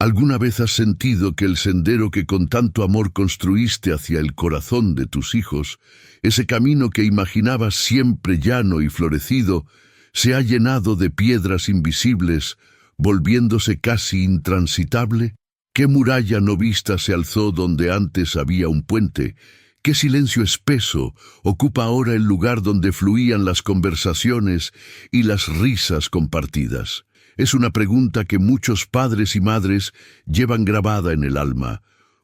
¿Alguna vez has sentido que el sendero que con tanto amor construiste hacia el corazón de tus hijos, ese camino que imaginabas siempre llano y florecido, se ha llenado de piedras invisibles, volviéndose casi intransitable? ¿Qué muralla no vista se alzó donde antes había un puente? ¿Qué silencio espeso ocupa ahora el lugar donde fluían las conversaciones y las risas compartidas? Es una pregunta que muchos padres y madres llevan grabada en el alma,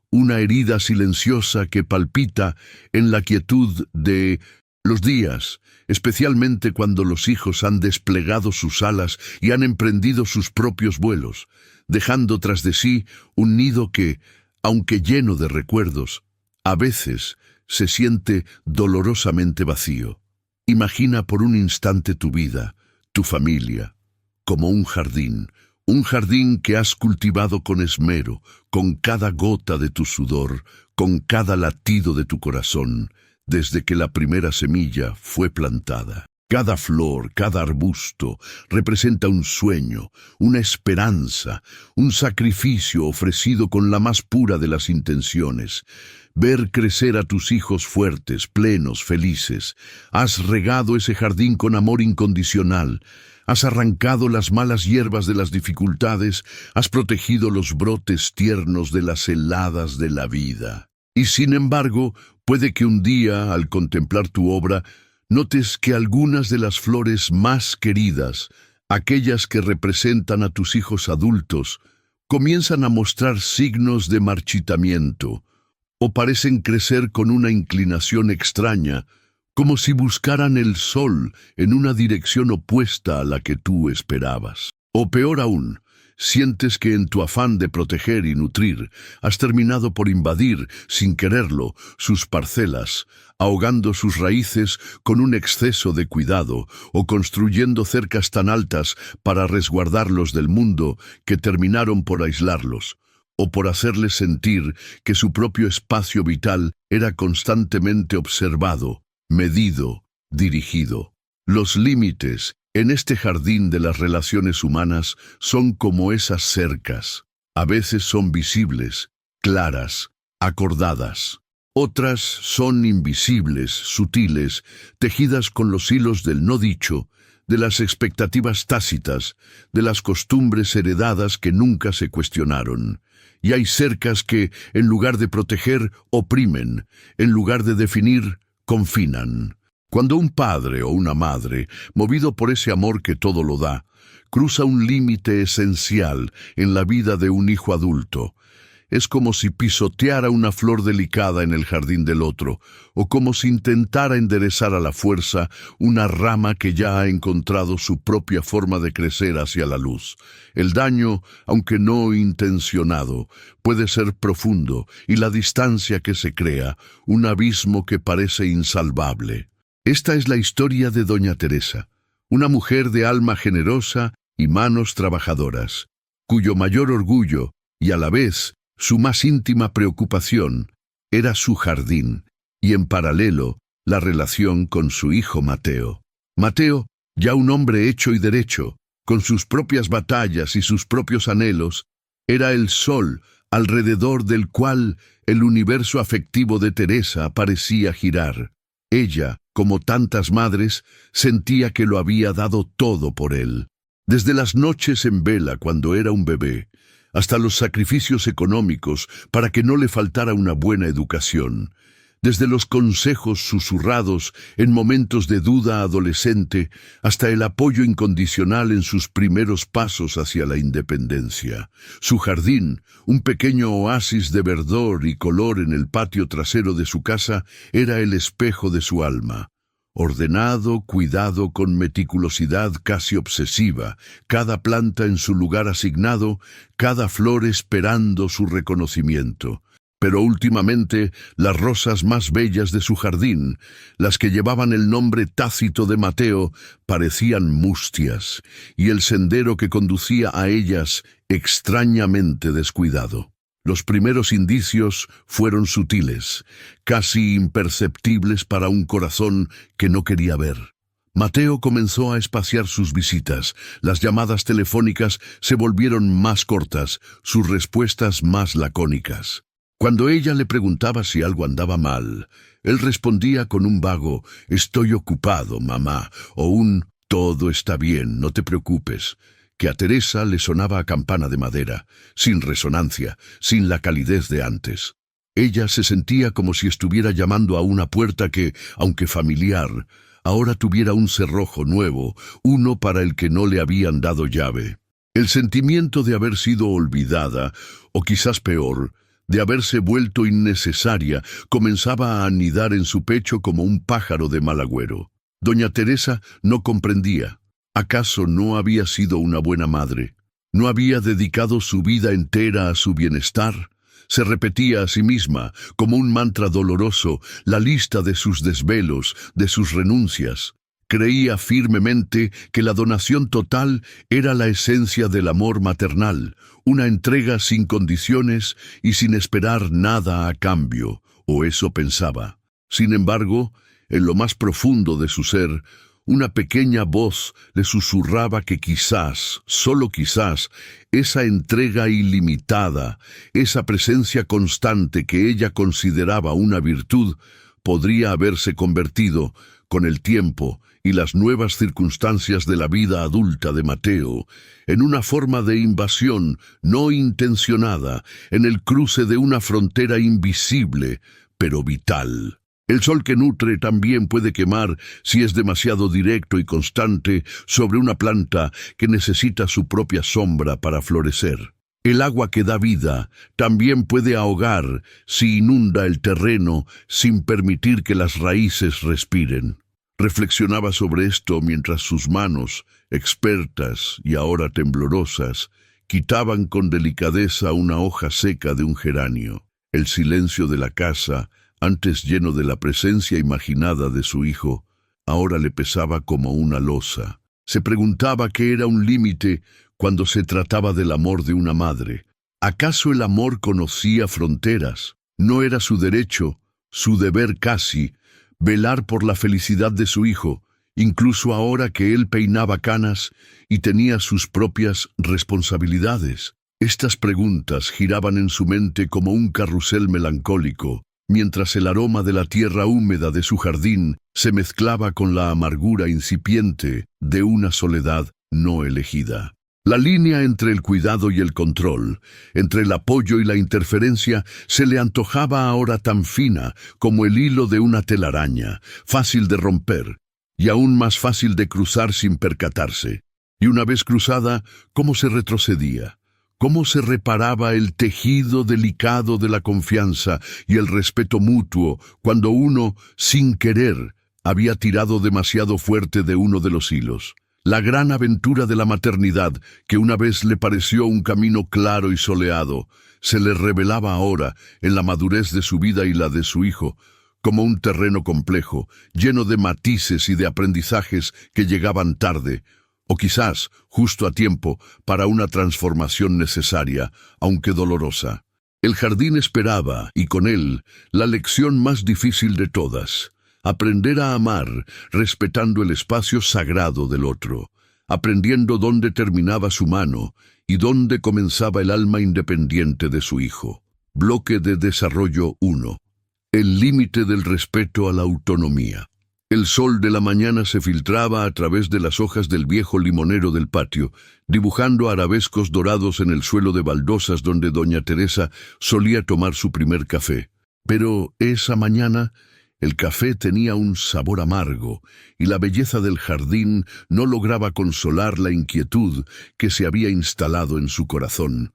una herida silenciosa que palpita en la quietud de los días, especialmente cuando los hijos han desplegado sus alas y han emprendido sus propios vuelos, dejando tras de sí un nido que, aunque lleno de recuerdos, a veces se siente dolorosamente vacío. Imagina por un instante tu vida, tu familia, como un jardín que has cultivado con esmero, con cada gota de tu sudor, con cada latido de tu corazón, desde que la primera semilla fue plantada. Cada flor, cada arbusto representa un sueño, una esperanza, un sacrificio ofrecido con la más pura de las intenciones. Ver crecer a tus hijos fuertes, plenos, felices. Has regado ese jardín con amor incondicional. Has arrancado las malas hierbas de las dificultades, has protegido los brotes tiernos de las heladas de la vida. Y sin embargo, puede que un día, al contemplar tu obra, notes que algunas de las flores más queridas, aquellas que representan a tus hijos adultos, comienzan a mostrar signos de marchitamiento, o parecen crecer con una inclinación extraña, como si buscaran el sol en una dirección opuesta a la que tú esperabas. O peor aún, sientes que en tu afán de proteger y nutrir, has terminado por invadir, sin quererlo, sus parcelas, ahogando sus raíces con un exceso de cuidado, o construyendo cercas tan altas para resguardarlos del mundo que terminaron por aislarlos, o por hacerles sentir que su propio espacio vital era constantemente observado, medido, dirigido. Los límites en este jardín de las relaciones humanas son como esas cercas. A veces son visibles, claras, acordadas. Otras son invisibles, sutiles, tejidas con los hilos del no dicho, de las expectativas tácitas, de las costumbres heredadas que nunca se cuestionaron. Y hay cercas que, en lugar de proteger, oprimen, en lugar de definir, confinan. Cuando un padre o una madre, movido por ese amor que todo lo da, cruza un límite esencial en la vida de un hijo adulto, es como si pisoteara una flor delicada en el jardín del otro, o como si intentara enderezar a la fuerza una rama que ya ha encontrado su propia forma de crecer hacia la luz. El daño, aunque no intencionado, puede ser profundo, y la distancia que se crea, un abismo que parece insalvable. Esta es la historia de Doña Teresa, una mujer de alma generosa y manos trabajadoras, cuyo mayor orgullo, y a la vez su más íntima preocupación, era su jardín, y en paralelo, la relación con su hijo Mateo. Mateo, ya un hombre hecho y derecho, con sus propias batallas y sus propios anhelos, era el sol alrededor del cual el universo afectivo de Teresa parecía girar. Ella, como tantas madres, sentía que lo había dado todo por él. Desde las noches en vela cuando era un bebé, hasta los sacrificios económicos para que no le faltara una buena educación, desde los consejos susurrados en momentos de duda adolescente hasta el apoyo incondicional en sus primeros pasos hacia la independencia. Su jardín, un pequeño oasis de verdor y color en el patio trasero de su casa, era el espejo de su alma. Ordenado, cuidado con meticulosidad casi obsesiva, cada planta en su lugar asignado, cada flor esperando su reconocimiento. Pero últimamente, las rosas más bellas de su jardín, las que llevaban el nombre tácito de Mateo, parecían mustias, y el sendero que conducía a ellas extrañamente descuidado. Los primeros indicios fueron sutiles, casi imperceptibles para un corazón que no quería ver. Mateo comenzó a espaciar sus visitas. Las llamadas telefónicas se volvieron más cortas, sus respuestas más lacónicas. Cuando ella le preguntaba si algo andaba mal, él respondía con un vago «Estoy ocupado, mamá», o un «Todo está bien, no te preocupes», que a Teresa le sonaba a campana de madera, sin resonancia, sin la calidez de antes. Ella se sentía como si estuviera llamando a una puerta que, aunque familiar, ahora tuviera un cerrojo nuevo, uno para el que no le habían dado llave. El sentimiento de haber sido olvidada, o quizás peor, de haberse vuelto innecesaria, comenzaba a anidar en su pecho como un pájaro de mal agüero. Doña Teresa no comprendía. ¿Acaso no había sido una buena madre? ¿No había dedicado su vida entera a su bienestar? Se repetía a sí misma, como un mantra doloroso, la lista de sus desvelos, de sus renuncias. Creía firmemente que la donación total era la esencia del amor maternal, una entrega sin condiciones y sin esperar nada a cambio, o eso pensaba. Sin embargo, en lo más profundo de su ser, una pequeña voz le susurraba que quizás, solo quizás, esa entrega ilimitada, esa presencia constante que ella consideraba una virtud, podría haberse convertido, con el tiempo y las nuevas circunstancias de la vida adulta de Mateo, en una forma de invasión no intencionada, en el cruce de una frontera invisible, pero vital. El sol que nutre también puede quemar si es demasiado directo y constante sobre una planta que necesita su propia sombra para florecer. El agua que da vida también puede ahogar si inunda el terreno sin permitir que las raíces respiren. Reflexionaba sobre esto mientras sus manos, expertas y ahora temblorosas, quitaban con delicadeza una hoja seca de un geranio. El silencio de la casa, antes lleno de la presencia imaginada de su hijo, ahora le pesaba como una losa. Se preguntaba qué era un límite cuando se trataba del amor de una madre. ¿Acaso el amor conocía fronteras? ¿No era su derecho, su deber casi, velar por la felicidad de su hijo, incluso ahora que él peinaba canas y tenía sus propias responsabilidades? Estas preguntas giraban en su mente como un carrusel melancólico, mientras el aroma de la tierra húmeda de su jardín se mezclaba con la amargura incipiente de una soledad no elegida. La línea entre el cuidado y el control, entre el apoyo y la interferencia, se le antojaba ahora tan fina como el hilo de una telaraña, fácil de romper, y aún más fácil de cruzar sin percatarse. Y una vez cruzada, ¿cómo se retrocedía? ¿Cómo se reparaba el tejido delicado de la confianza y el respeto mutuo cuando uno, sin querer, había tirado demasiado fuerte de uno de los hilos? La gran aventura de la maternidad, que una vez le pareció un camino claro y soleado, se le revelaba ahora, en la madurez de su vida y la de su hijo, como un terreno complejo, lleno de matices y de aprendizajes que llegaban tarde, o quizás justo a tiempo para una transformación necesaria, aunque dolorosa. El jardín esperaba, y con él, la lección más difícil de todas: aprender a amar respetando el espacio sagrado del otro, aprendiendo dónde terminaba su mano y dónde comenzaba el alma independiente de su hijo. Bloque de desarrollo 1. El límite del respeto a la autonomía. El sol de la mañana se filtraba a través de las hojas del viejo limonero del patio, dibujando arabescos dorados en el suelo de baldosas donde doña Teresa solía tomar su primer café. Pero esa mañana el café tenía un sabor amargo, y la belleza del jardín no lograba consolar la inquietud que se había instalado en su corazón.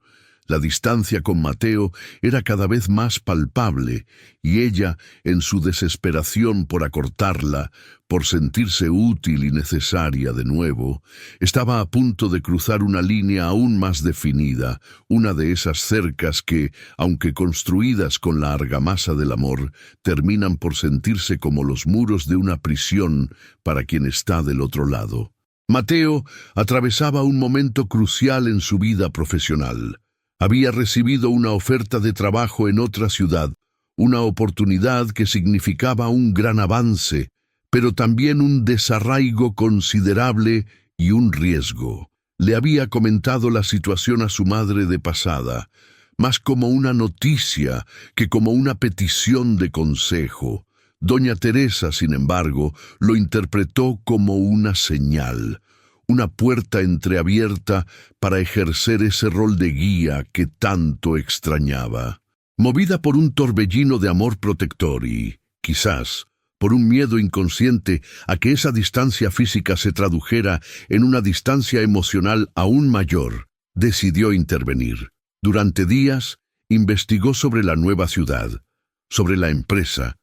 La distancia con Mateo era cada vez más palpable, y ella, en su desesperación por acortarla, por sentirse útil y necesaria de nuevo, estaba a punto de cruzar una línea aún más definida, una de esas cercas que, aunque construidas con la argamasa del amor, terminan por sentirse como los muros de una prisión para quien está del otro lado. Mateo atravesaba un momento crucial en su vida profesional. Había recibido una oferta de trabajo en otra ciudad, una oportunidad que significaba un gran avance, pero también un desarraigo considerable y un riesgo. Le había comentado la situación a su madre de pasada, más como una noticia que como una petición de consejo. Doña Teresa, sin embargo, lo interpretó como una señal, una puerta entreabierta para ejercer ese rol de guía que tanto extrañaba. Movida por un torbellino de amor protector y, quizás, por un miedo inconsciente a que esa distancia física se tradujera en una distancia emocional aún mayor, decidió intervenir. Durante días, investigó sobre la nueva ciudad, sobre la empresa,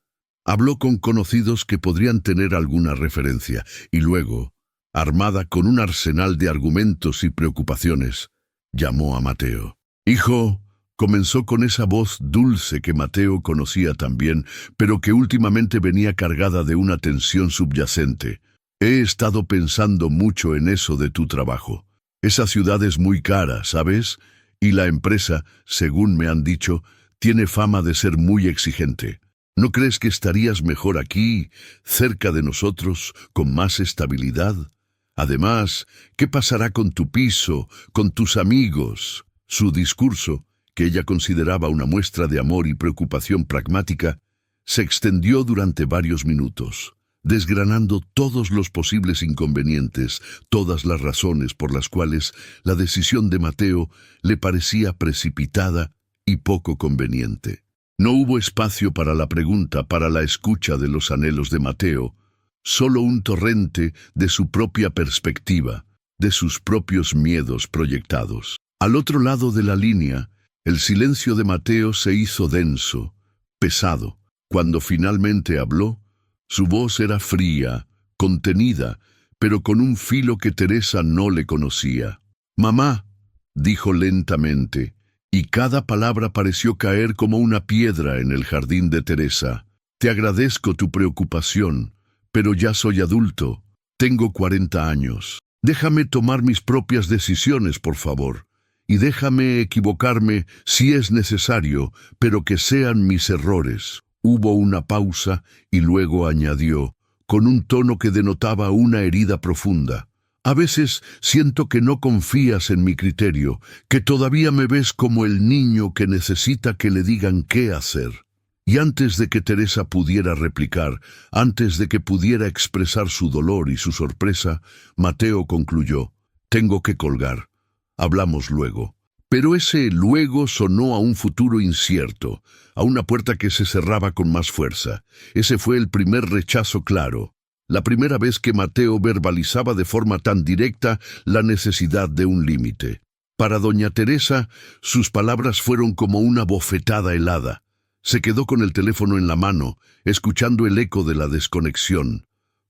habló con conocidos que podrían tener alguna referencia, y luego, armada con un arsenal de argumentos y preocupaciones, llamó a Mateo. «Hijo», comenzó con esa voz dulce que Mateo conocía también, pero que últimamente venía cargada de una tensión subyacente. «He estado pensando mucho en eso de tu trabajo. Esa ciudad es muy cara, ¿sabes? Y la empresa, según me han dicho, tiene fama de ser muy exigente. ¿No crees que estarías mejor aquí, cerca de nosotros, con más estabilidad? Además, ¿qué pasará con tu piso, con tus amigos?» Su discurso, que ella consideraba una muestra de amor y preocupación pragmática, se extendió durante varios minutos, desgranando todos los posibles inconvenientes, todas las razones por las cuales la decisión de Mateo le parecía precipitada y poco conveniente. No hubo espacio para la pregunta, para la escucha de los anhelos de Mateo, solo un torrente de su propia perspectiva, de sus propios miedos proyectados. Al otro lado de la línea, el silencio de Mateo se hizo denso, pesado. Cuando finalmente habló, su voz era fría, contenida, pero con un filo que Teresa no le conocía. «Mamá», dijo lentamente, y cada palabra pareció caer como una piedra en el jardín de Teresa. «Te agradezco tu preocupación, pero ya soy adulto. Tengo 40 años. Déjame tomar mis propias decisiones, por favor. Y déjame equivocarme si es necesario, pero que sean mis errores». Hubo una pausa y luego añadió, con un tono que denotaba una herida profunda: «A veces siento que no confías en mi criterio, que todavía me ves como el niño que necesita que le digan qué hacer». Y antes de que Teresa pudiera replicar, antes de que pudiera expresar su dolor y su sorpresa, Mateo concluyó: «Tengo que colgar. Hablamos luego». Pero ese luego sonó a un futuro incierto, a una puerta que se cerraba con más fuerza. Ese fue el primer rechazo claro, la primera vez que Mateo verbalizaba de forma tan directa la necesidad de un límite. Para doña Teresa, sus palabras fueron como una bofetada helada. Se quedó con el teléfono en la mano, escuchando el eco de la desconexión.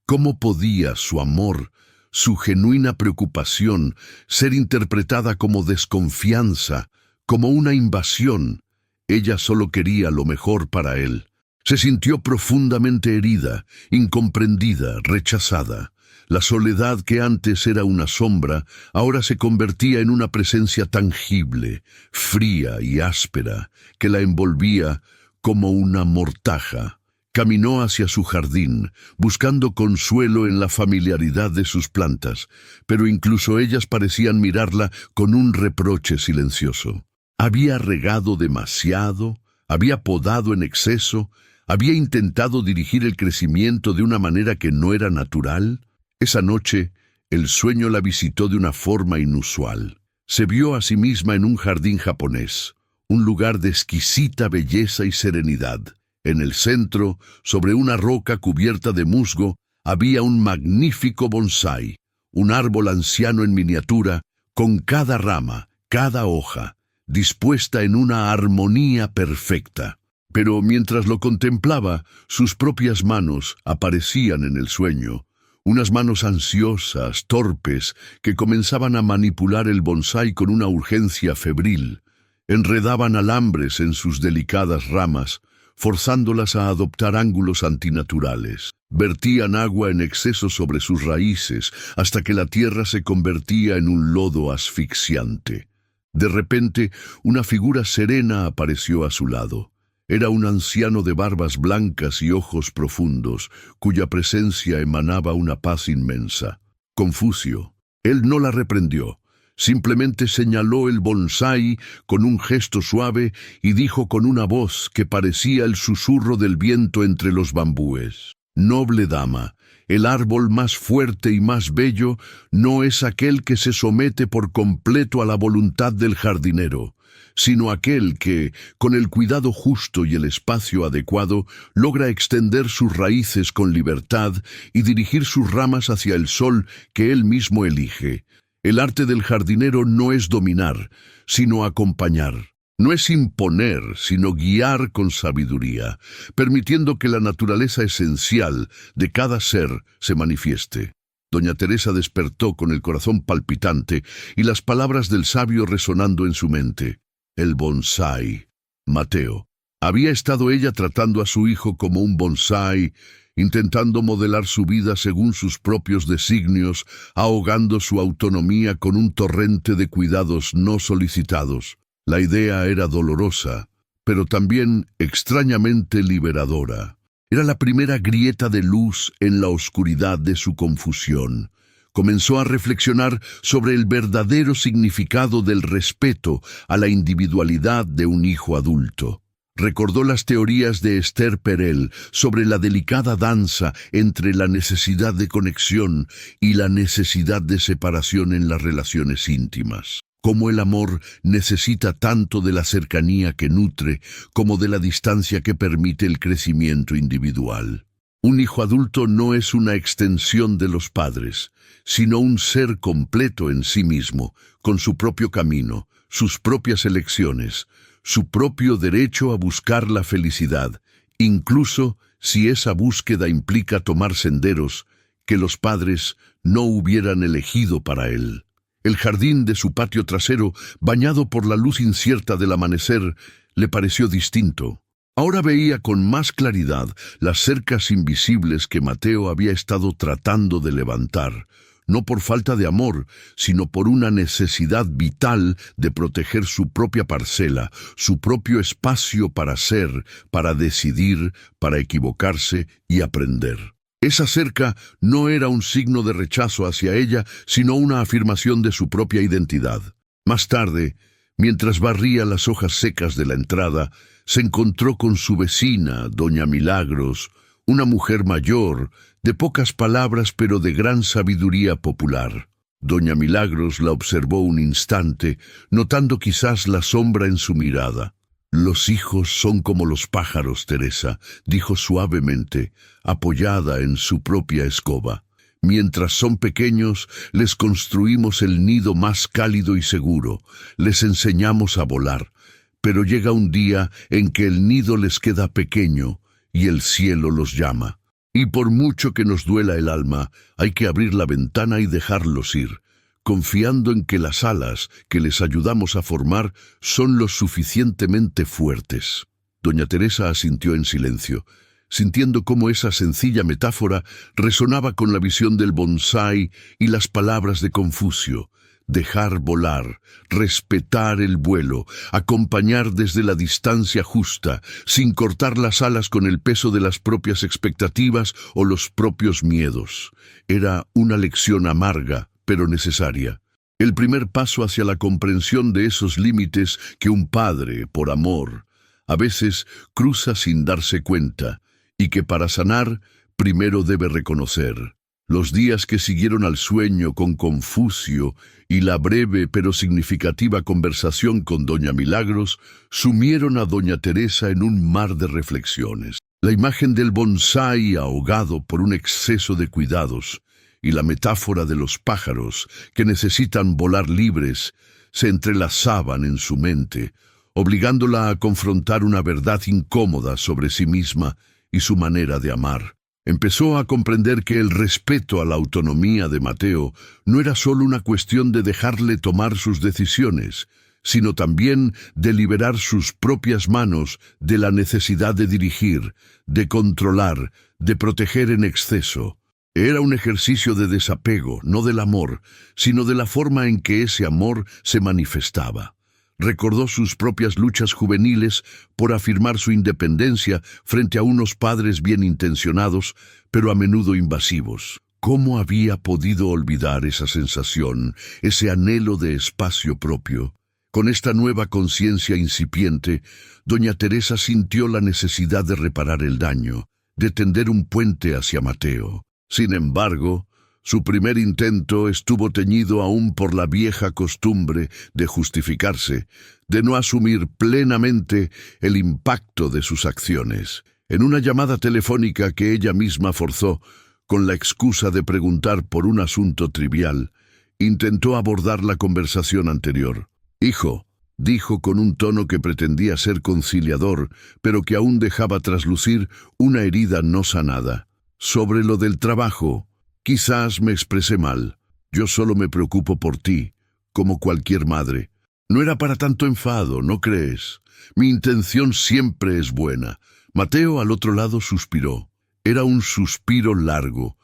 ¿Cómo podía su amor, su genuina preocupación, ser interpretada como desconfianza, como una invasión? Ella solo quería lo mejor para él. Se sintió profundamente herida, incomprendida, rechazada. La soledad que antes era una sombra, ahora se convertía en una presencia tangible, fría y áspera, que la envolvía como una mortaja. Caminó hacia su jardín, buscando consuelo en la familiaridad de sus plantas, pero incluso ellas parecían mirarla con un reproche silencioso. Había regado demasiado, había podado en exceso, había intentado dirigir el crecimiento de una manera que no era natural. Esa noche, el sueño la visitó de una forma inusual. Se vio a sí misma en un jardín japonés, un lugar de exquisita belleza y serenidad. En el centro, sobre una roca cubierta de musgo, había un magnífico bonsái, un árbol anciano en miniatura, con cada rama, cada hoja, dispuesta en una armonía perfecta. Pero mientras lo contemplaba, sus propias manos aparecían en el sueño, unas manos ansiosas, torpes, que comenzaban a manipular el bonsái con una urgencia febril. Enredaban alambres en sus delicadas ramas, forzándolas a adoptar ángulos antinaturales. Vertían agua en exceso sobre sus raíces, hasta que la tierra se convertía en un lodo asfixiante. De repente, una figura serena apareció a su lado. Era un anciano de barbas blancas y ojos profundos, cuya presencia emanaba una paz inmensa. Confucio. Él no la reprendió. Simplemente señaló el bonsái con un gesto suave y dijo con una voz que parecía el susurro del viento entre los bambúes: «Noble dama, el árbol más fuerte y más bello no es aquel que se somete por completo a la voluntad del jardinero, sino aquel que, con el cuidado justo y el espacio adecuado, logra extender sus raíces con libertad y dirigir sus ramas hacia el sol que él mismo elige. El arte del jardinero no es dominar, sino acompañar. No es imponer, sino guiar con sabiduría, permitiendo que la naturaleza esencial de cada ser se manifieste». Doña Teresa despertó con el corazón palpitante y las palabras del sabio resonando en su mente. El bonsái. Mateo. ¿Había estado ella tratando a su hijo como un bonsái, intentando modelar su vida según sus propios designios, ahogando su autonomía con un torrente de cuidados no solicitados? La idea era dolorosa, pero también extrañamente liberadora. Era la primera grieta de luz en la oscuridad de su confusión. Comenzó a reflexionar sobre el verdadero significado del respeto a la individualidad de un hijo adulto. Recordó las teorías de Esther Perel sobre la delicada danza entre la necesidad de conexión y la necesidad de separación en las relaciones íntimas. Cómo el amor necesita tanto de la cercanía que nutre como de la distancia que permite el crecimiento individual. Un hijo adulto no es una extensión de los padres, sino un ser completo en sí mismo, con su propio camino, sus propias elecciones, su propio derecho a buscar la felicidad, incluso si esa búsqueda implica tomar senderos que los padres no hubieran elegido para él. El jardín de su patio trasero, bañado por la luz incierta del amanecer, le pareció distinto. Ahora veía con más claridad las cercas invisibles que Mateo había estado tratando de levantar, no por falta de amor, sino por una necesidad vital de proteger su propia parcela, su propio espacio para ser, para decidir, para equivocarse y aprender. Esa cerca no era un signo de rechazo hacia ella, sino una afirmación de su propia identidad. Más tarde, mientras barría las hojas secas de la entrada, se encontró con su vecina, doña Milagros, una mujer mayor, de pocas palabras pero de gran sabiduría popular. Doña Milagros la observó un instante, notando quizás la sombra en su mirada. «Los hijos son como los pájaros, Teresa», dijo suavemente, apoyada en su propia escoba. «Mientras son pequeños, les construimos el nido más cálido y seguro, les enseñamos a volar, pero llega un día en que el nido les queda pequeño y el cielo los llama. Y por mucho que nos duela el alma, hay que abrir la ventana y dejarlos ir, confiando en que las alas que les ayudamos a formar son lo suficientemente fuertes». Doña Teresa asintió en silencio, sintiendo cómo esa sencilla metáfora resonaba con la visión del bonsái y las palabras de Confucio: dejar volar, respetar el vuelo, acompañar desde la distancia justa, sin cortar las alas con el peso de las propias expectativas o los propios miedos. Era una lección amarga, pero necesaria. El primer paso hacia la comprensión de esos límites que un padre, por amor, a veces cruza sin darse cuenta, y que para sanar primero debe reconocer. Los días que siguieron al sueño con Confucio y la breve pero significativa conversación con doña Milagros sumieron a doña Teresa en un mar de reflexiones. La imagen del bonsái ahogado por un exceso de cuidados y la metáfora de los pájaros que necesitan volar libres se entrelazaban en su mente, obligándola a confrontar una verdad incómoda sobre sí misma y su manera de amar. Empezó a comprender que el respeto a la autonomía de Mateo no era solo una cuestión de dejarle tomar sus decisiones, sino también de liberar sus propias manos de la necesidad de dirigir, de controlar, de proteger en exceso. Era un ejercicio de desapego, no del amor, sino de la forma en que ese amor se manifestaba. Recordó sus propias luchas juveniles por afirmar su independencia frente a unos padres bien intencionados, pero a menudo invasivos. ¿Cómo había podido olvidar esa sensación, ese anhelo de espacio propio? Con esta nueva conciencia incipiente, doña Teresa sintió la necesidad de reparar el daño, de tender un puente hacia Mateo. Sin embargo, su primer intento estuvo teñido aún por la vieja costumbre de justificarse, de no asumir plenamente el impacto de sus acciones. En una llamada telefónica que ella misma forzó, con la excusa de preguntar por un asunto trivial, intentó abordar la conversación anterior. «Hijo», dijo con un tono que pretendía ser conciliador, pero que aún dejaba traslucir una herida no sanada. «Sobre lo del trabajo, quizás me expresé mal. Yo solo me preocupo por ti, como cualquier madre. No era para tanto enfado, ¿no crees? Mi intención siempre es buena». Mateo al otro lado suspiró. Era un suspiro largo,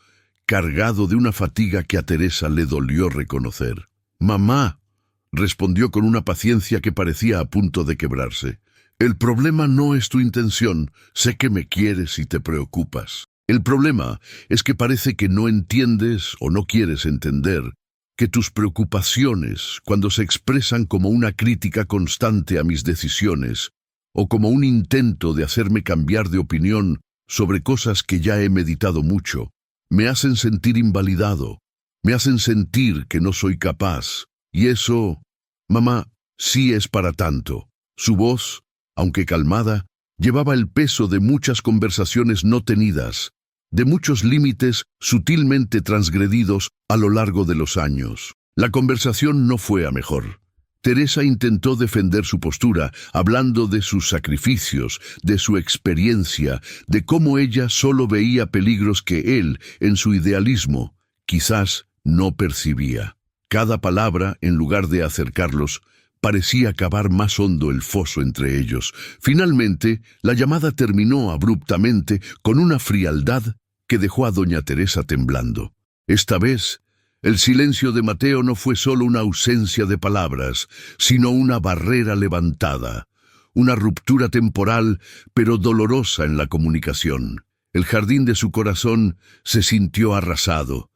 cargado de una fatiga que a Teresa le dolió reconocer. «Mamá», respondió con una paciencia que parecía a punto de quebrarse. «El problema no es tu intención. Sé que me quieres y te preocupas. El problema es que parece que no entiendes o no quieres entender que tus preocupaciones, cuando se expresan como una crítica constante a mis decisiones o como un intento de hacerme cambiar de opinión sobre cosas que ya he meditado mucho, me hacen sentir invalidado, me hacen sentir que no soy capaz. Y eso, mamá, sí es para tanto». Su voz, aunque calmada, llevaba el peso de muchas conversaciones no tenidas, de muchos límites sutilmente transgredidos a lo largo de los años. La conversación no fue a mejor. Teresa intentó defender su postura, hablando de sus sacrificios, de su experiencia, de cómo ella solo veía peligros que él, en su idealismo, quizás no percibía. Cada palabra, en lugar de acercarlos, parecía cavar más hondo el foso entre ellos. Finalmente, la llamada terminó abruptamente con una frialdad que dejó a doña Teresa temblando. Esta vez, el silencio de Mateo no fue solo una ausencia de palabras, sino una barrera levantada, una ruptura temporal, pero dolorosa en la comunicación. El jardín de su corazón se sintió arrasado,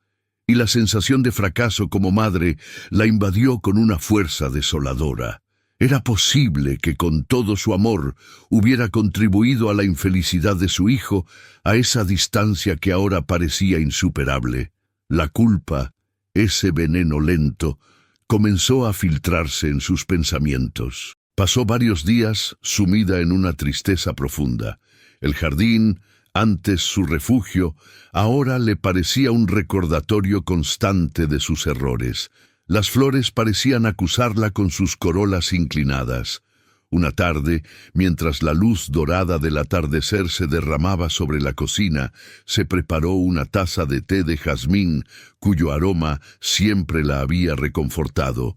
y la sensación de fracaso como madre la invadió con una fuerza desoladora. ¿Era posible que con todo su amor hubiera contribuido a la infelicidad de su hijo, a esa distancia que ahora parecía insuperable? La culpa, ese veneno lento, comenzó a filtrarse en sus pensamientos. Pasó varios días sumida en una tristeza profunda. El jardín, antes su refugio, ahora le parecía un recordatorio constante de sus errores. Las flores parecían acusarla con sus corolas inclinadas. Una tarde, mientras la luz dorada del atardecer se derramaba sobre la cocina, se preparó una taza de té de jazmín, cuyo aroma siempre la había reconfortado.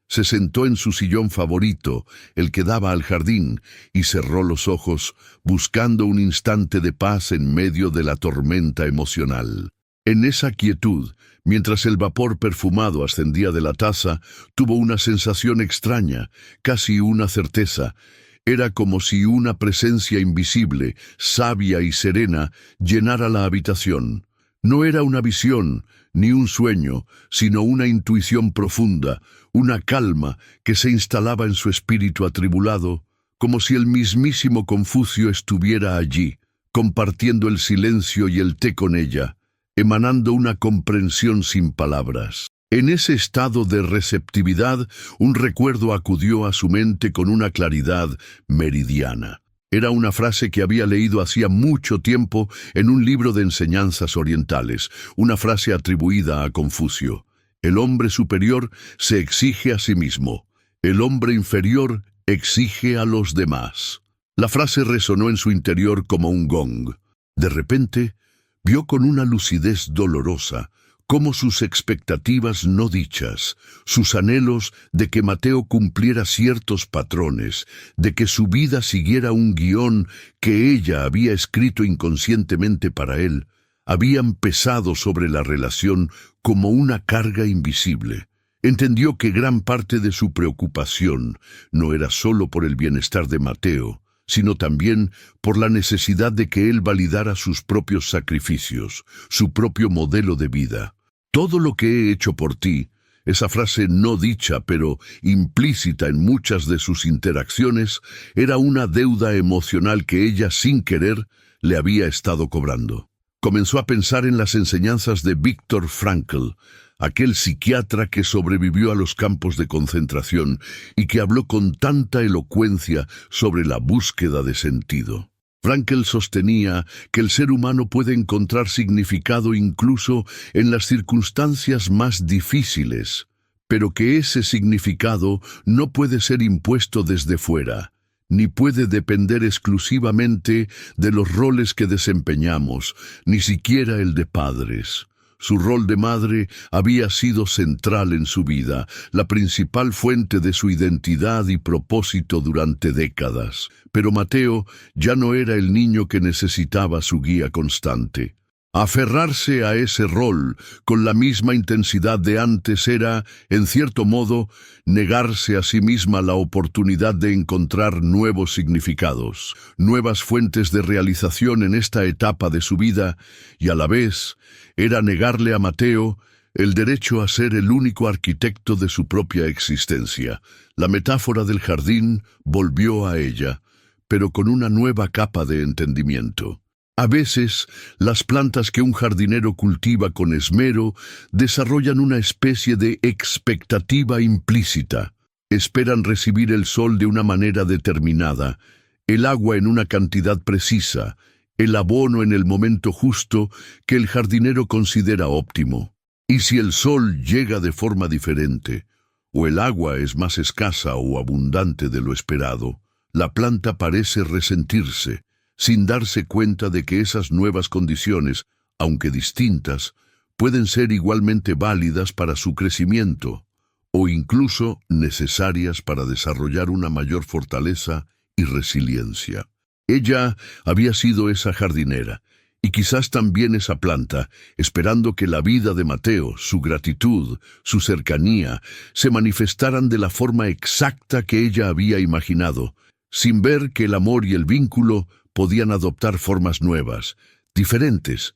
Se sentó en su sillón favorito, el que daba al jardín, y cerró los ojos, buscando un instante de paz en medio de la tormenta emocional. En esa quietud, mientras el vapor perfumado ascendía de la taza, tuvo una sensación extraña, casi una certeza. Era como si una presencia invisible, sabia y serena, llenara la habitación. No era una visión, ni un sueño, sino una intuición profunda, una calma que se instalaba en su espíritu atribulado, como si el mismísimo Confucio estuviera allí, compartiendo el silencio y el té con ella, emanando una comprensión sin palabras. En ese estado de receptividad, un recuerdo acudió a su mente con una claridad meridiana. Era una frase que había leído hacía mucho tiempo en un libro de enseñanzas orientales, una frase atribuida a Confucio. El hombre superior se exige a sí mismo. El hombre inferior exige a los demás. La frase resonó en su interior como un gong. De repente, vio con una lucidez dolorosa cómo sus expectativas no dichas, sus anhelos de que Mateo cumpliera ciertos patrones, de que su vida siguiera un guión que ella había escrito inconscientemente para él, habían pesado sobre la relación como una carga invisible. Entendió que gran parte de su preocupación no era solo por el bienestar de Mateo, sino también por la necesidad de que él validara sus propios sacrificios, su propio modelo de vida. Todo lo que he hecho por ti, esa frase no dicha pero implícita en muchas de sus interacciones, era una deuda emocional que ella sin querer le había estado cobrando. Comenzó a pensar en las enseñanzas de Viktor Frankl, aquel psiquiatra que sobrevivió a los campos de concentración y que habló con tanta elocuencia sobre la búsqueda de sentido. Frankl sostenía que el ser humano puede encontrar significado incluso en las circunstancias más difíciles, pero que ese significado no puede ser impuesto desde fuera, ni puede depender exclusivamente de los roles que desempeñamos, ni siquiera el de padres. Su rol de madre había sido central en su vida, la principal fuente de su identidad y propósito durante décadas. Pero Mateo ya no era el niño que necesitaba su guía constante. Aferrarse a ese rol con la misma intensidad de antes era, en cierto modo, negarse a sí misma la oportunidad de encontrar nuevos significados, nuevas fuentes de realización en esta etapa de su vida, y a la vez era negarle a Mateo el derecho a ser el único arquitecto de su propia existencia. La metáfora del jardín volvió a ella, pero con una nueva capa de entendimiento. A veces, las plantas que un jardinero cultiva con esmero desarrollan una especie de expectativa implícita. Esperan recibir el sol de una manera determinada, el agua en una cantidad precisa, el abono en el momento justo que el jardinero considera óptimo. Y si el sol llega de forma diferente, o el agua es más escasa o abundante de lo esperado, la planta parece resentirse, sin darse cuenta de que esas nuevas condiciones, aunque distintas, pueden ser igualmente válidas para su crecimiento, o incluso necesarias para desarrollar una mayor fortaleza y resiliencia. Ella había sido esa jardinera, y quizás también esa planta, esperando que la vida de Mateo, su gratitud, su cercanía, se manifestaran de la forma exacta que ella había imaginado, sin ver que el amor y el vínculo podían adoptar formas nuevas, diferentes,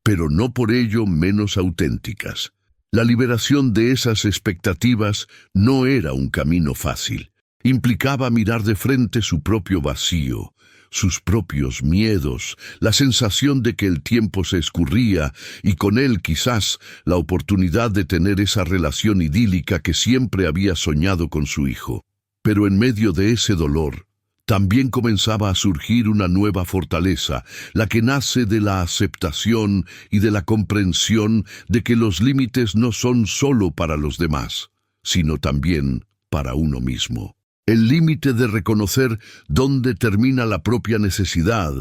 pero no por ello menos auténticas. La liberación de esas expectativas no era un camino fácil. Implicaba mirar de frente su propio vacío, sus propios miedos, la sensación de que el tiempo se escurría y con él quizás la oportunidad de tener esa relación idílica que siempre había soñado con su hijo. Pero en medio de ese dolor, también comenzaba a surgir una nueva fortaleza, la que nace de la aceptación y de la comprensión de que los límites no son solo para los demás, sino también para uno mismo. El límite de reconocer dónde termina la propia necesidad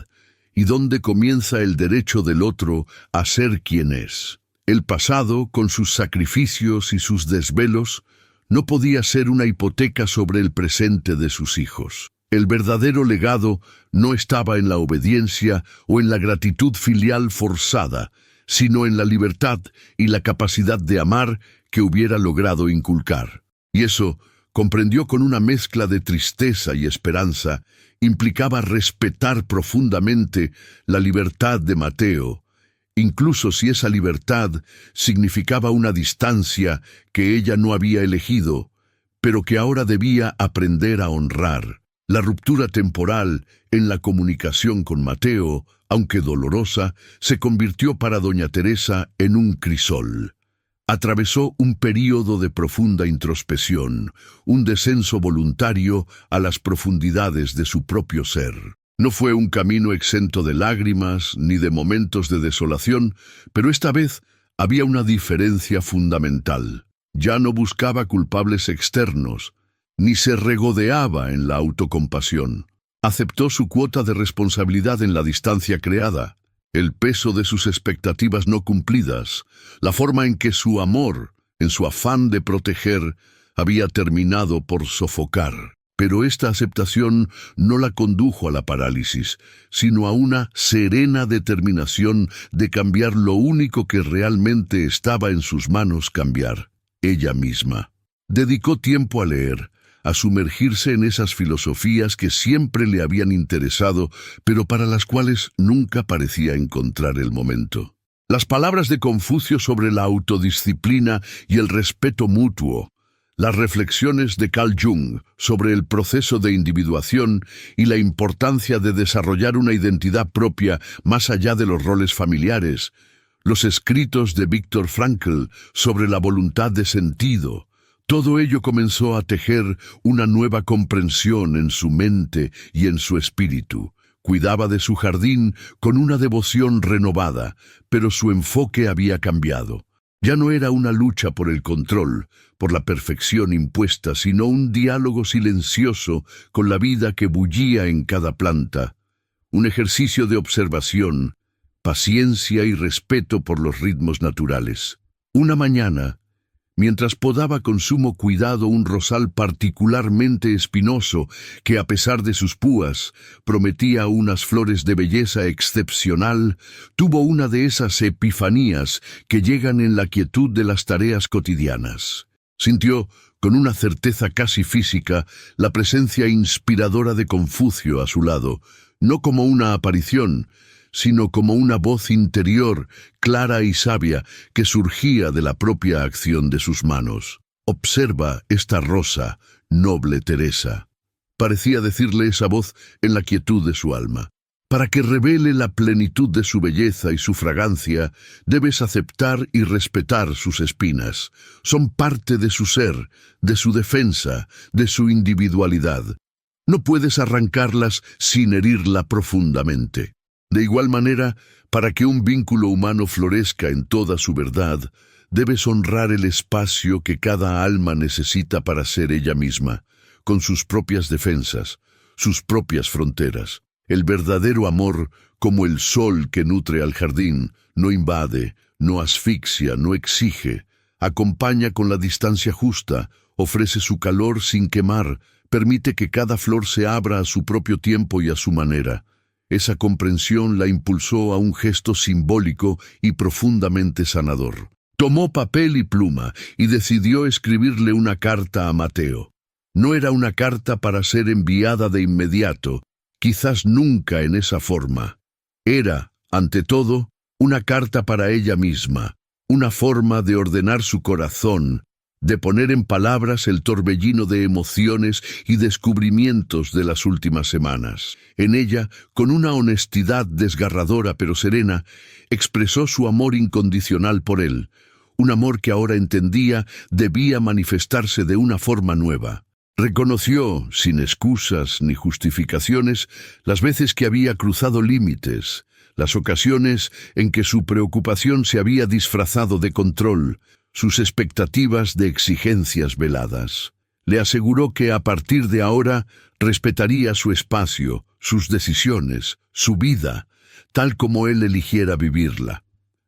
y dónde comienza el derecho del otro a ser quien es. El pasado, con sus sacrificios y sus desvelos, no podía ser una hipoteca sobre el presente de sus hijos. El verdadero legado no estaba en la obediencia o en la gratitud filial forzada, sino en la libertad y la capacidad de amar que hubiera logrado inculcar. Y eso, comprendió con una mezcla de tristeza y esperanza, implicaba respetar profundamente la libertad de Mateo, incluso si esa libertad significaba una distancia que ella no había elegido, pero que ahora debía aprender a honrar. La ruptura temporal en la comunicación con Mateo, aunque dolorosa, se convirtió para doña Teresa en un crisol. Atravesó un período de profunda introspección, un descenso voluntario a las profundidades de su propio ser. No fue un camino exento de lágrimas ni de momentos de desolación, pero esta vez había una diferencia fundamental. Ya no buscaba culpables externos, ni se regodeaba en la autocompasión. Aceptó su cuota de responsabilidad en la distancia creada, el peso de sus expectativas no cumplidas, la forma en que su amor, en su afán de proteger, había terminado por sofocar. Pero esta aceptación no la condujo a la parálisis, sino a una serena determinación de cambiar lo único que realmente estaba en sus manos cambiar. ella misma. Dedicó tiempo a leer, a sumergirse en esas filosofías que siempre le habían interesado, pero para las cuales nunca parecía encontrar el momento. Las palabras de Confucio sobre la autodisciplina y el respeto mutuo, las reflexiones de Carl Jung sobre el proceso de individuación y la importancia de desarrollar una identidad propia más allá de los roles familiares, los escritos de Viktor Frankl sobre la voluntad de sentido, todo ello comenzó a tejer una nueva comprensión en su mente y en su espíritu. Cuidaba de su jardín con una devoción renovada, pero su enfoque había cambiado. Ya no era una lucha por el control, por la perfección impuesta, sino un diálogo silencioso con la vida que bullía en cada planta. Un ejercicio de observación, paciencia y respeto por los ritmos naturales. Una mañana, mientras podaba con sumo cuidado un rosal particularmente espinoso que, a pesar de sus púas, prometía unas flores de belleza excepcional, tuvo una de esas epifanías que llegan en la quietud de las tareas cotidianas. Sintió, con una certeza casi física, la presencia inspiradora de Confucio a su lado, no como una aparición, sino como una voz interior, clara y sabia, que surgía de la propia acción de sus manos. «Observa esta rosa, noble Teresa», parecía decirle esa voz en la quietud de su alma. «Para que revele la plenitud de su belleza y su fragancia, debes aceptar y respetar sus espinas. Son parte de su ser, de su defensa, de su individualidad. No puedes arrancarlas sin herirla profundamente». De igual manera, para que un vínculo humano florezca en toda su verdad, debes honrar el espacio que cada alma necesita para ser ella misma, con sus propias defensas, sus propias fronteras. El verdadero amor, como el sol que nutre al jardín, no invade, no asfixia, no exige, acompaña con la distancia justa, ofrece su calor sin quemar, permite que cada flor se abra a su propio tiempo y a su manera. Esa comprensión la impulsó a un gesto simbólico y profundamente sanador. Tomó papel y pluma y decidió escribirle una carta a Mateo. No era una carta para ser enviada de inmediato, quizás nunca en esa forma. Era, ante todo, una carta para ella misma, una forma de ordenar su corazón, de poner en palabras el torbellino de emociones y descubrimientos de las últimas semanas. En ella, con una honestidad desgarradora pero serena, expresó su amor incondicional por él, un amor que ahora entendía debía manifestarse de una forma nueva. Reconoció, sin excusas ni justificaciones, las veces que había cruzado límites, las ocasiones en que su preocupación se había disfrazado de control, sus expectativas de exigencias veladas. Le aseguró que a partir de ahora respetaría su espacio, sus decisiones, su vida, tal como él eligiera vivirla.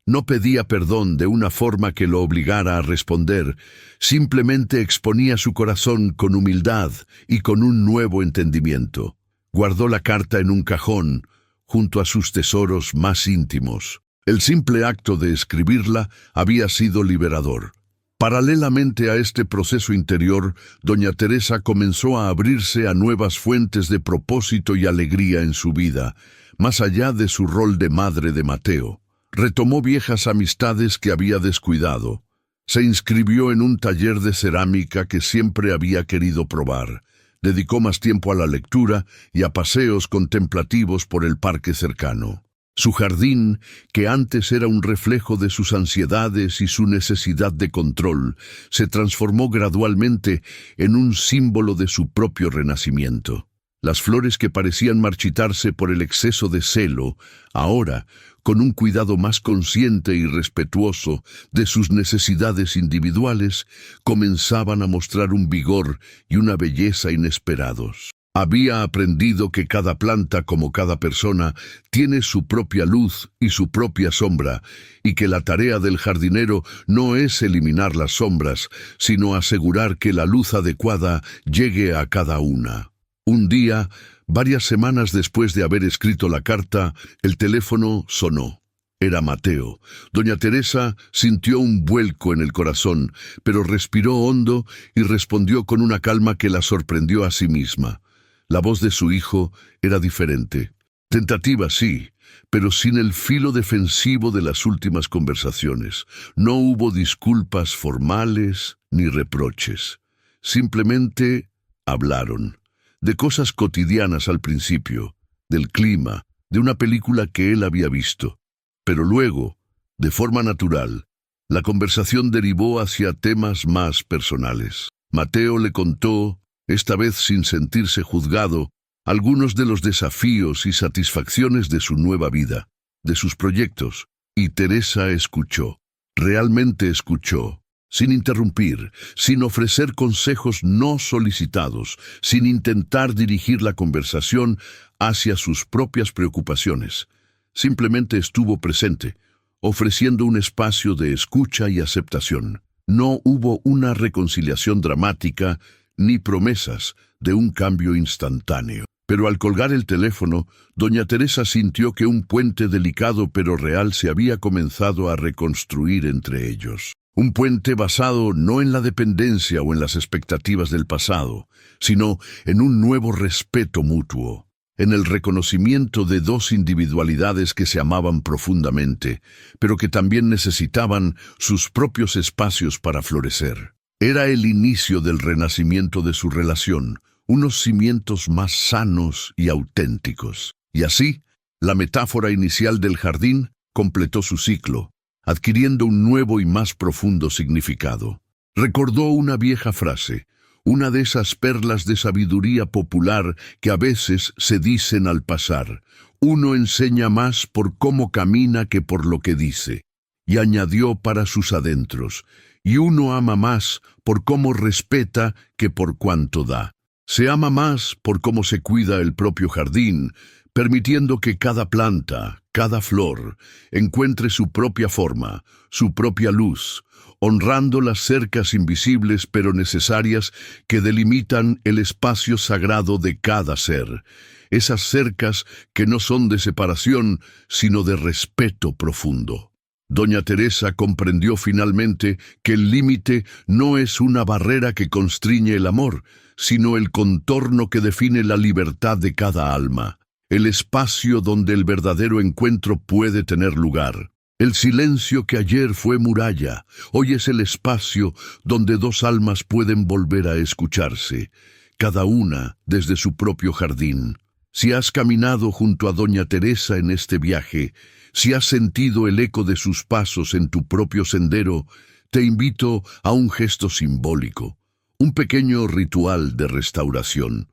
No pedía perdón de una forma que lo obligara a responder, simplemente exponía su corazón con humildad y con un nuevo entendimiento. Guardó la carta en un cajón, junto a sus tesoros más íntimos. El simple acto de escribirla había sido liberador. Paralelamente a este proceso interior, doña Teresa comenzó a abrirse a nuevas fuentes de propósito y alegría en su vida, más allá de su rol de madre de Mateo. Retomó viejas amistades que había descuidado. Se inscribió en un taller de cerámica que siempre había querido probar. Dedicó más tiempo a la lectura y a paseos contemplativos por el parque cercano. Su jardín, que antes era un reflejo de sus ansiedades y su necesidad de control, se transformó gradualmente en un símbolo de su propio renacimiento. Las flores que parecían marchitarse por el exceso de celo, ahora, con un cuidado más consciente y respetuoso de sus necesidades individuales, comenzaban a mostrar un vigor y una belleza inesperados. Había aprendido que cada planta, como cada persona, tiene su propia luz y su propia sombra, y que la tarea del jardinero no es eliminar las sombras, sino asegurar que la luz adecuada llegue a cada una. Un día, varias semanas después de haber escrito la carta, el teléfono sonó. Era Mateo. Doña Teresa sintió un vuelco en el corazón, pero respiró hondo y respondió con una calma que la sorprendió a sí misma. La voz de su hijo era diferente. Tentativa, sí, pero sin el filo defensivo de las últimas conversaciones. No hubo disculpas formales ni reproches. Simplemente hablaron. De cosas cotidianas al principio, del clima, de una película que él había visto. Pero luego, de forma natural, la conversación derivó hacia temas más personales. Mateo le contó, esta vez sin sentirse juzgado, algunos de los desafíos y satisfacciones de su nueva vida, de sus proyectos, y Teresa escuchó, realmente escuchó, sin interrumpir, sin ofrecer consejos no solicitados, sin intentar dirigir la conversación hacia sus propias preocupaciones. Simplemente estuvo presente, ofreciendo un espacio de escucha y aceptación. No hubo una reconciliación dramática ni promesas de un cambio instantáneo. Pero al colgar el teléfono, doña Teresa sintió que un puente delicado pero real se había comenzado a reconstruir entre ellos. Un puente basado no en la dependencia o en las expectativas del pasado, sino en un nuevo respeto mutuo, en el reconocimiento de dos individualidades que se amaban profundamente, pero que también necesitaban sus propios espacios para florecer. Era el inicio del renacimiento de su relación, unos cimientos más sanos y auténticos. Y así, la metáfora inicial del jardín completó su ciclo, adquiriendo un nuevo y más profundo significado. Recordó una vieja frase, una de esas perlas de sabiduría popular que a veces se dicen al pasar. Uno enseña más por cómo camina que por lo que dice. Y añadió para sus adentros, y uno ama más por cómo respeta que por cuánto da. Se ama más por cómo se cuida el propio jardín, permitiendo que cada planta, cada flor, encuentre su propia forma, su propia luz, honrando las cercas invisibles pero necesarias que delimitan el espacio sagrado de cada ser. Esas cercas que no son de separación, sino de respeto profundo. Doña Teresa comprendió finalmente que el límite no es una barrera que constriñe el amor, sino el contorno que define la libertad de cada alma, el espacio donde el verdadero encuentro puede tener lugar. El silencio que ayer fue muralla, hoy es el espacio donde dos almas pueden volver a escucharse, cada una desde su propio jardín. Si has caminado junto a doña Teresa en este viaje, si has sentido el eco de sus pasos en tu propio sendero, te invito a un gesto simbólico, un pequeño ritual de restauración.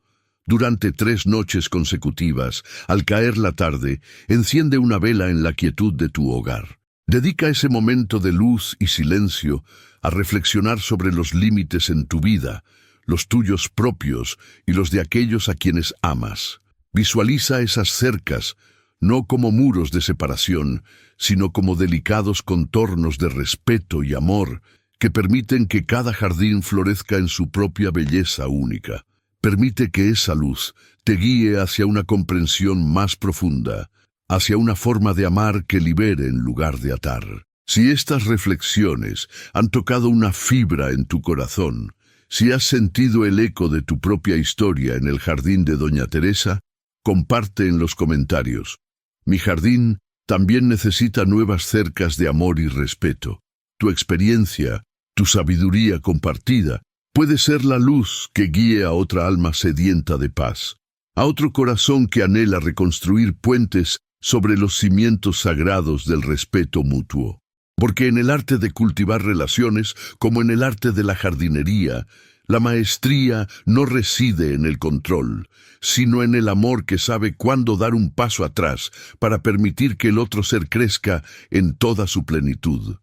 Durante 3 noches consecutivas, al caer la tarde, enciende una vela en la quietud de tu hogar. Dedica ese momento de luz y silencio a reflexionar sobre los límites en tu vida, los tuyos propios y los de aquellos a quienes amas. Visualiza esas cercas, no como muros de separación, sino como delicados contornos de respeto y amor que permiten que cada jardín florezca en su propia belleza única. Permite que esa luz te guíe hacia una comprensión más profunda, hacia una forma de amar que libere en lugar de atar. Si estas reflexiones han tocado una fibra en tu corazón, si has sentido el eco de tu propia historia en el jardín de doña Teresa, comparte en los comentarios. Mi jardín también necesita nuevas cercas de amor y respeto. Tu experiencia, tu sabiduría compartida, puede ser la luz que guíe a otra alma sedienta de paz, a otro corazón que anhela reconstruir puentes sobre los cimientos sagrados del respeto mutuo. Porque en el arte de cultivar relaciones, como en el arte de la jardinería, la maestría no reside en el control, sino en el amor que sabe cuándo dar un paso atrás para permitir que el otro ser crezca en toda su plenitud.